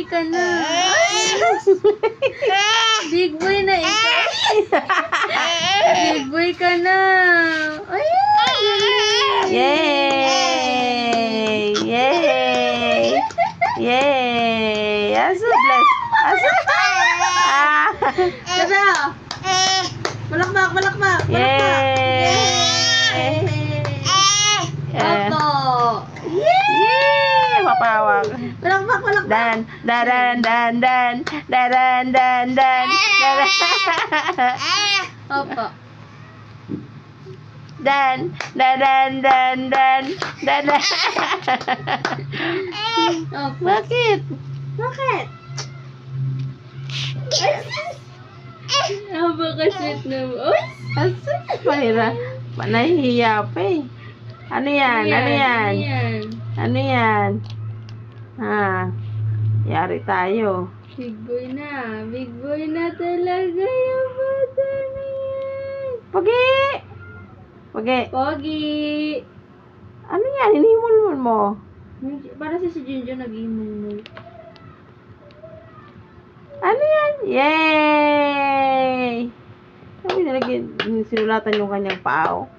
boy ka na. Big boy na ikaw. Big boy ka na. Ayan. Yay! Yay! Yay! Aso bless. Aso. Tara. Balakbak, balakbak. Yay! Opo. Yay! Mapawag. Balakbak, balakbak. Dan. Opo. Dan. Opo. Bakit? Bakit? Napaka-sweet naman. Uy! Aso. Mahira. Nahihiya pa eh. Ano yan? Ano yan? Ano yan? Ha? Yari tayo. Big boy na. Big boy na talaga yung bata na yan. Pagi! Pagi! Pogi! Ano yan? Hinihimulmul mo? Para si Junjun nag-imul. Ano yan? Yay! Sabi na sinulatan yung kanyang pao.